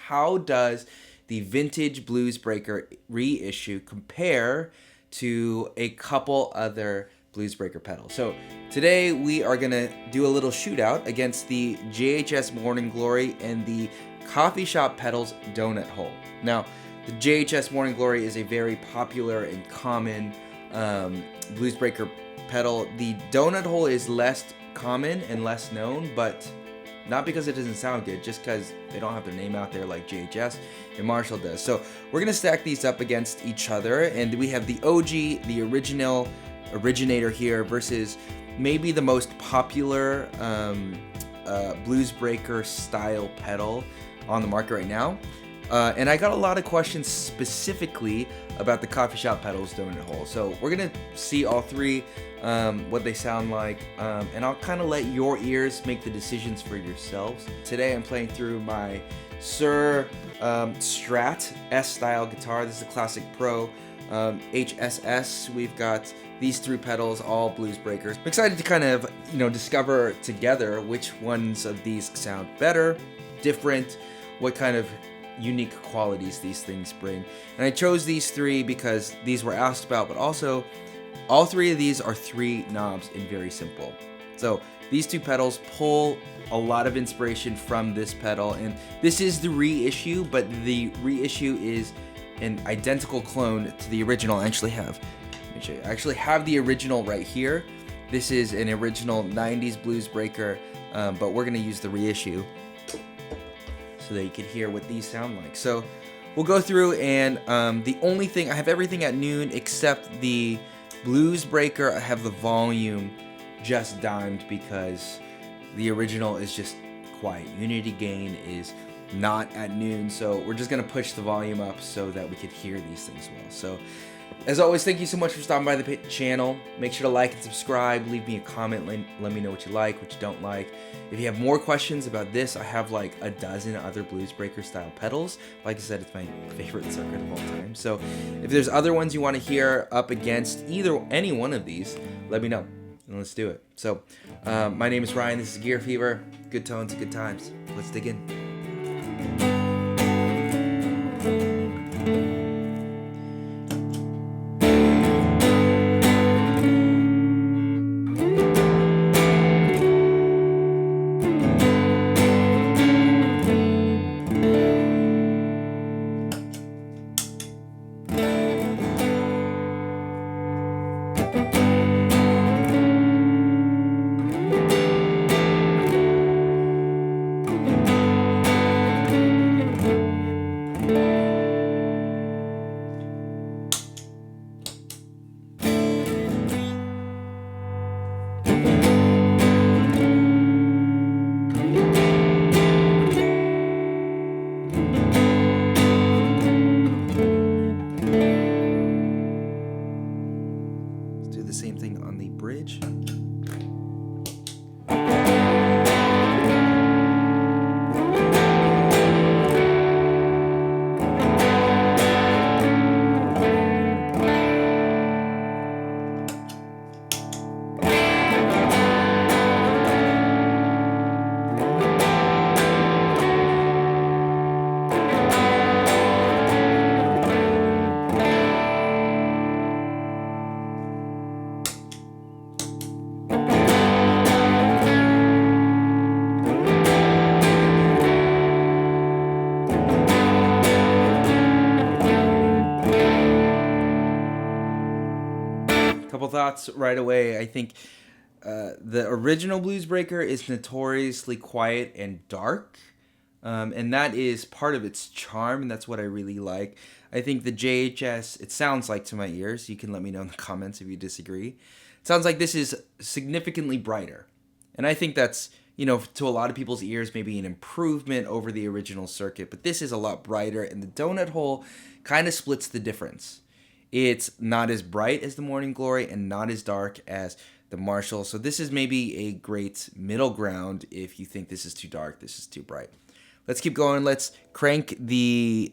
how does the vintage Bluesbreaker reissue compare to a couple other Bluesbreaker pedals. So today we are gonna do a little shootout against the JHS Morning Glory and the Coffeeshop Pedals Donut Hole. Now, the JHS Morning Glory is a very popular and common Bluesbreaker pedal. The Donut Hole is less common and less known, but not because it doesn't sound good, just because they don't have their name out there like JHS and Marshall does. So we're gonna stack these up against each other, and we have the OG, the original originator here, versus maybe the most popular Bluesbreaker style pedal on the market right now. And I got a lot of questions specifically about the Coffeeshop Pedals Donut Hole. So we're gonna see all three, what they sound like, and I'll kind of let your ears make the decisions for yourselves. Today I'm playing through my Sir Strat S-style guitar. This is a Classic Pro HSS. We've got these three pedals, all Bluesbreakers. I'm excited to kind of, discover together which ones of these sound better, different, what kind of unique qualities these things bring. And I chose these three because these were asked about, but also all three of these are three knobs and very simple. So these two pedals pull a lot of inspiration from this pedal, and this is the reissue, but the reissue is an identical clone to the original. I actually have the original right here. This is an original 90s Bluesbreaker, but we're gonna use the reissue so that you can hear what these sound like. So we'll go through, and the only thing, I have everything at noon except the Bluesbreaker. I have the volume just dimed because the original is just quiet. Unity gain is not at noon, so we're just gonna push the volume up so that we could hear these things well. So as always, thank you so much for stopping by the channel. Make sure to like and subscribe. Leave me a comment. Let me know what you like, what you don't like. If you have more questions about this, I have like a dozen other Bluesbreaker style pedals. Like I said, it's my favorite circuit of all time. So if there's other ones you want to hear up against any one of these, let me know and let's do it. So my name is Ryan. This is Gear Fever. Good tones, good times. Let's dig in. The same thing on the bridge. Couple thoughts right away. I think the original Bluesbreaker is notoriously quiet and dark, and that is part of its charm, and that's what I really like. I think the JHS, it sounds like to my ears, you can let me know in the comments if you disagree, it sounds like this is significantly brighter, and I think that's, to a lot of people's ears, maybe an improvement over the original circuit, but this is a lot brighter, and the Donut Hole kind of splits the difference. It's not as bright as the Morning Glory and not as dark as the Marshall. So this is maybe a great middle ground if you think this is too dark, this is too bright. Let's keep going. Let's crank the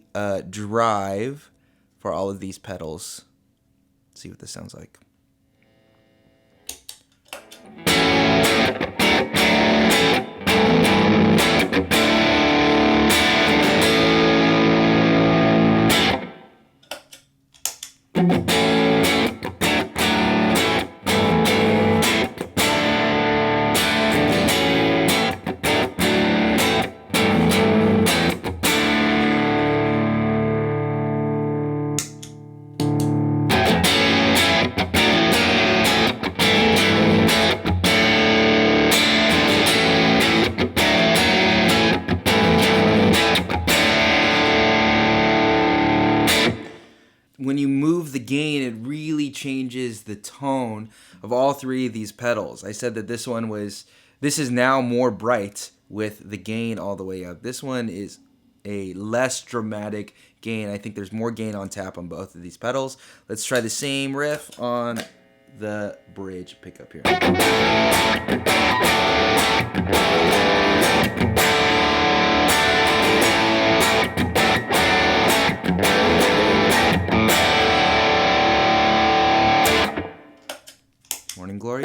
drive for all of these pedals. See what this sounds like. gain, it really changes the tone of all three of these pedals. I said that this is now more bright with the gain all the way up. This one is a less dramatic gain. I think there's more gain on tap on both of these pedals. Let's try the same riff on the bridge pickup here. Morning Glory.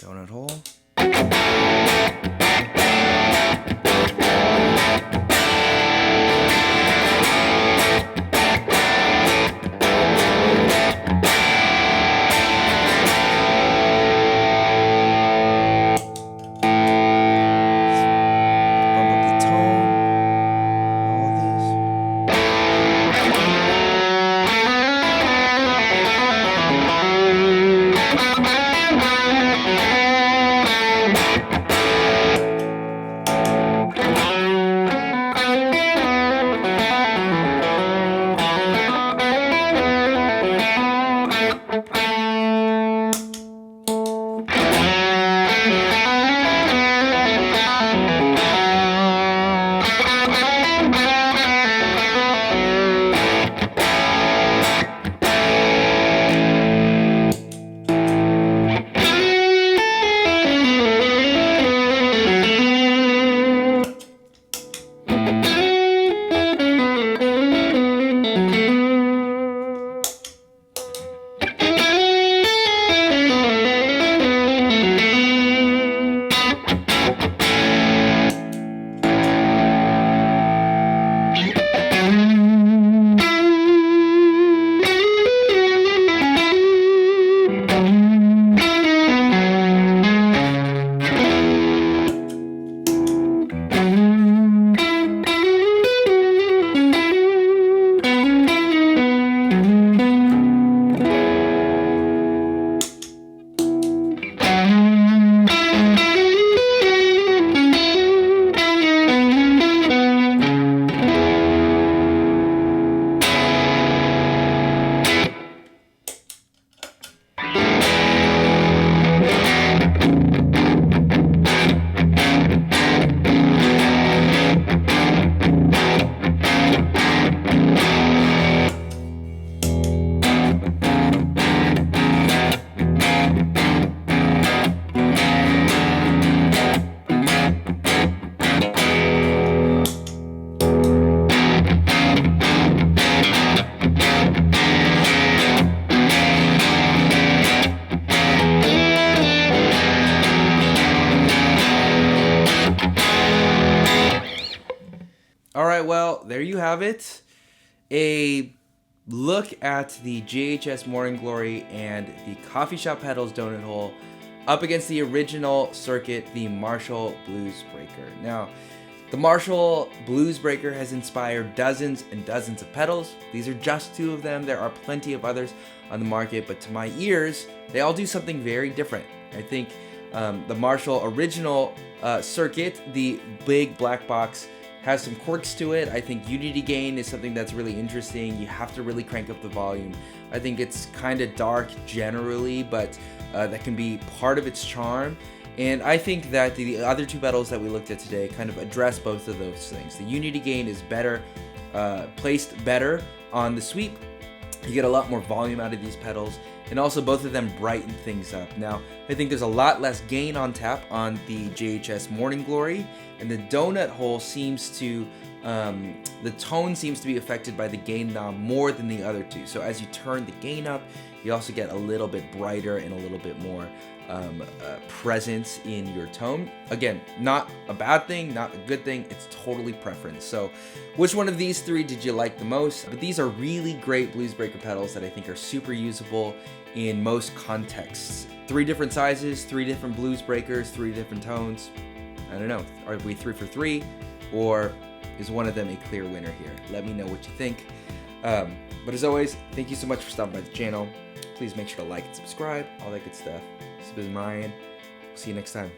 Donut Hole. All right, well, there you have it. A look at the JHS Morning Glory and the Coffeeshop Pedals Donut Hole up against the original circuit, the Marshall Bluesbreaker. Now, the Marshall Bluesbreaker has inspired dozens and dozens of pedals. These are just two of them. There are plenty of others on the market, but to my ears, they all do something very different. I think the Marshall original circuit, the big black box, has some quirks to it. I think unity gain is something that's really interesting. You have to really crank up the volume. I think it's kind of dark generally, but that can be part of its charm. And I think that the other two pedals that we looked at today kind of address both of those things. The unity gain is better, placed better on the sweep. You get a lot more volume out of these pedals, and also both of them brighten things up. Now, I think there's a lot less gain on tap on the JHS Morning Glory, and the Donut Hole seems to, the tone seems to be affected by the gain knob more than the other two. So as you turn the gain up, you also get a little bit brighter and a little bit more presence in your tone. Again, not a bad thing, not a good thing, it's totally preference. So which one of these three did you like the most? But these are really great Bluesbreaker pedals that I think are super usable in most contexts. 3 different sizes, 3 different Bluesbreakers, 3 different tones. I don't know, are we 3 for 3, or is one of them a clear winner here? Let me know what you think. But as always, thank you so much for stopping by the channel. please make sure to like and subscribe, all that good stuff. This has been Ryan. See you next time.